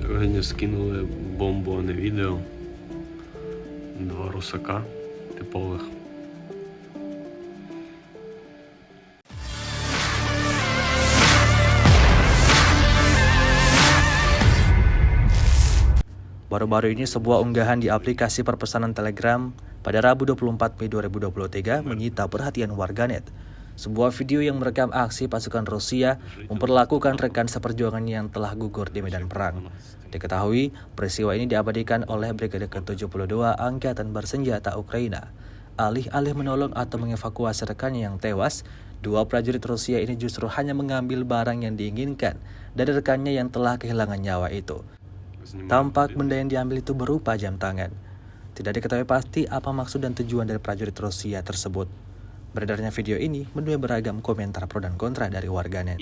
Сьогодні скинули бомбоване відео. 2 русака типових. Baru-baru ini sebuah unggahan di aplikasi perpesanan Telegram pada Rabu 24 Mei 2023 menyita perhatian warganet. Sebuah video yang merekam aksi pasukan Rusia memperlakukan rekan seperjuangan yang telah gugur di medan perang. Diketahui, peristiwa ini diabadikan oleh Brigade ke-72 Angkatan Bersenjata Ukraina. Alih-alih menolong atau mengevakuasi rekannya yang tewas, dua prajurit Rusia ini justru hanya mengambil barang yang diinginkan dari rekannya yang telah kehilangan nyawa itu. Tampak benda yang diambil itu berupa jam tangan. Tidak diketahui pasti apa maksud dan tujuan dari prajurit Rusia tersebut. Beredarnya video ini menuai beragam komentar pro dan kontra dari warganet.